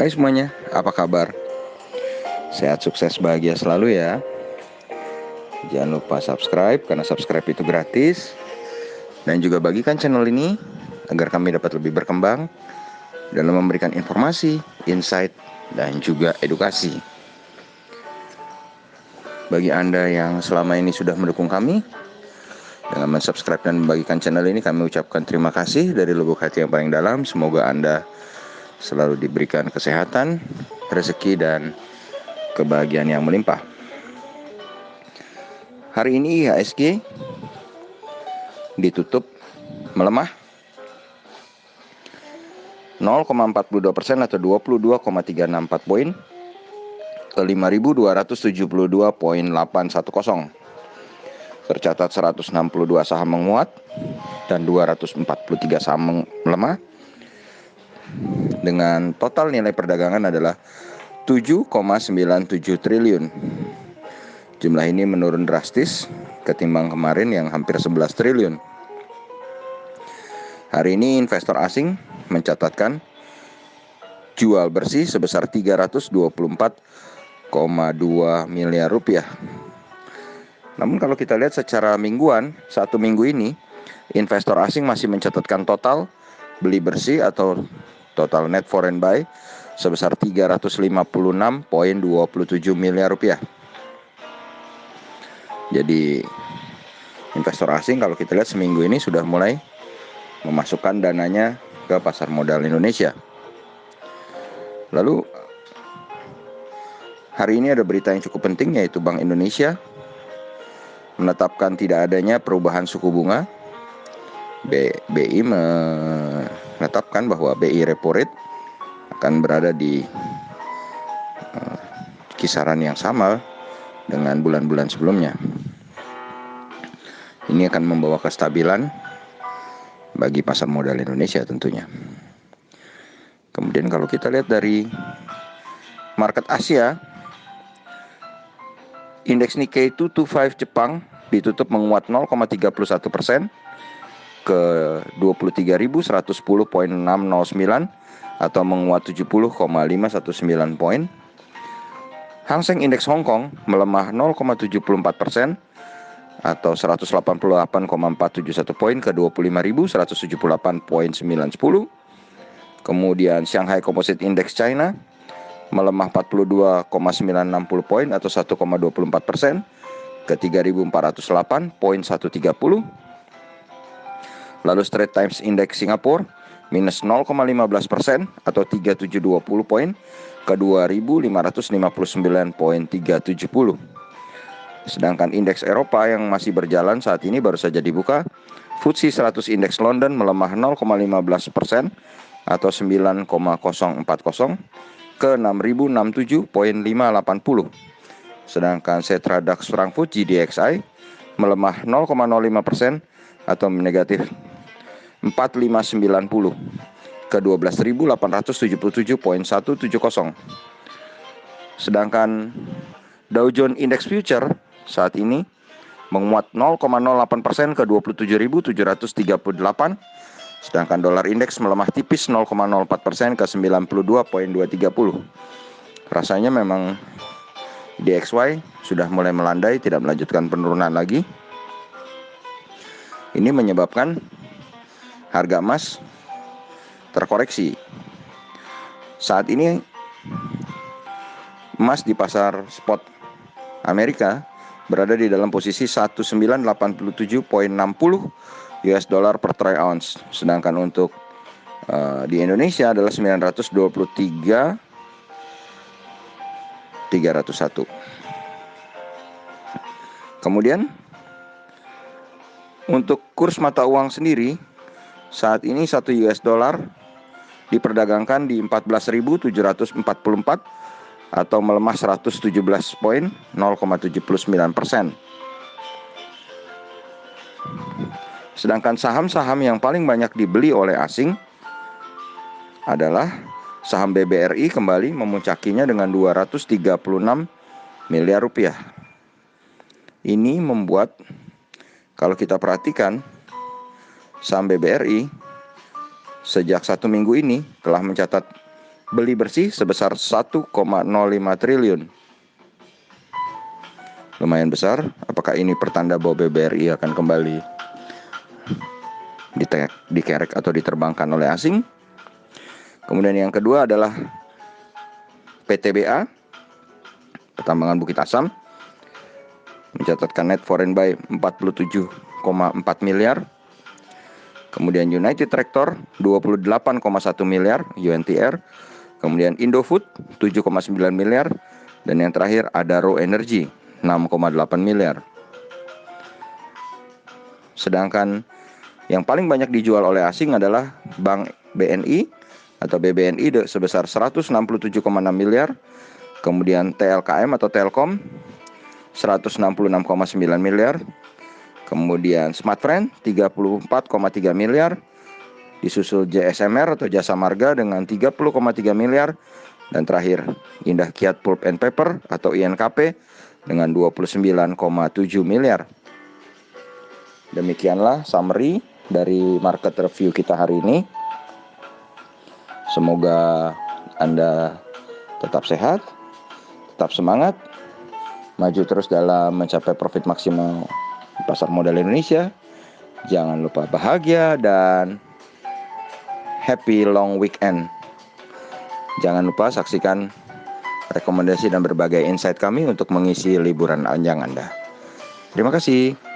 Hai semuanya, apa kabar? Sehat, sukses, bahagia selalu ya. Jangan lupa subscribe, karena subscribe itu gratis. Dan juga bagikan channel ini agar kami dapat lebih berkembang dalam memberikan informasi, insight, dan juga edukasi. Bagi Anda yang selama ini sudah mendukung kami dengan mensubscribe dan membagikan channel ini, kami ucapkan terima kasih dari lubuk hati yang paling dalam. Semoga Anda selalu diberikan kesehatan, rezeki, dan kebahagiaan yang melimpah. Hari ini IHSG ditutup melemah 0,42% atau 22,364 poin ke 5.272,810. Tercatat 162 saham menguat dan 243 saham melemah, dengan total nilai perdagangan adalah 7,97 triliun. Jumlah ini menurun drastis ketimbang kemarin yang hampir 11 triliun. Hari ini investor asing mencatatkan jual bersih sebesar 324,2 miliar rupiah. Namun kalau kita lihat secara mingguan, satu minggu ini investor asing masih mencatatkan total beli bersih atau total net foreign buy sebesar 356,27 miliar rupiah. Jadi investor asing kalau kita lihat seminggu ini sudah mulai memasukkan dananya ke pasar modal Indonesia. Lalu hari ini ada berita yang cukup penting, yaitu Bank Indonesia menetapkan tidak adanya perubahan suku bunga. BI menetapkan bahwa BI repo rate akan berada di kisaran yang sama dengan bulan-bulan sebelumnya. Ini akan membawa kestabilan bagi pasar modal Indonesia tentunya. Kemudian kalau kita lihat dari market Asia, indeks Nikkei 225 Jepang ditutup menguat 0,31% ke 23.110,609 atau menguat 70,519 poin. Hang Seng Indeks Hong Kong melemah 0,74% atau 188,471 poin ke 25.178,910. Kemudian Shanghai Composite Index China melemah 42,960 poin atau 1,24% ke 3.408,130. Lalu Straits Times Index Singapura minus 0,15% atau 3.720 poin ke 2.559,370. Sedangkan indeks Eropa yang masih berjalan saat ini baru saja dibuka, FTSE 100 Index London melemah 0,15% atau 9,040 ke 6.067,580. Sedangkan Xetra DAX Frankfurt GDXI melemah 0,05% atau negatif 4590 ke 12.877,170. Sedangkan Dow Jones Index Future saat ini menguat 0,08% ke 27.738. Sedangkan dolar indeks melemah tipis 0,04% ke 92,230. Rasanya memang DXY sudah mulai melandai, tidak melanjutkan penurunan lagi. Ini menyebabkan harga emas terkoreksi. Saat ini emas di pasar spot Amerika berada di dalam posisi 1987,60 US dollar per troy ounce. Sedangkan untuk di Indonesia adalah 923,301. Kemudian untuk kurs mata uang sendiri, saat ini 1 US dollar diperdagangkan di 14.744 atau melemah 117 poin 0,79%. Sedangkan saham-saham yang paling banyak dibeli oleh asing adalah saham BBRI, kembali memuncakinya dengan 236 miliar rupiah. Ini membuat, kalau kita perhatikan, saham BBRI sejak 1 minggu ini telah mencatat beli bersih sebesar 1,05 triliun. Lumayan besar. Apakah ini pertanda bahwa BBRI akan kembali dikerek atau diterbangkan oleh asing? Kemudian yang kedua adalah PTBA, Pertambangan Bukit Asam, mencatatkan net foreign buy 47,4 miliar. Kemudian United Tractor 28,1 miliar UNTR. Kemudian Indofood 7,9 miliar. Dan yang terakhir Adaro Energy 6,8 miliar. Sedangkan yang paling banyak dijual oleh asing adalah Bank BNI atau BBNI sebesar 167,6 miliar. Kemudian TLKM atau Telkom 166,9 miliar. Kemudian Smartfren 34,3 miliar. Disusul JSMR atau Jasa Marga dengan 30,3 miliar. Dan terakhir Indah Kiat Pulp and Paper atau INKP dengan 29,7 miliar. Demikianlah summary dari market review kita hari ini. Semoga Anda tetap sehat, tetap semangat, maju terus dalam mencapai profit maksimal di pasar modal Indonesia. Jangan lupa bahagia dan happy long weekend. Jangan lupa saksikan rekomendasi dan berbagai insight kami untuk mengisi liburan panjang Anda. Terima kasih.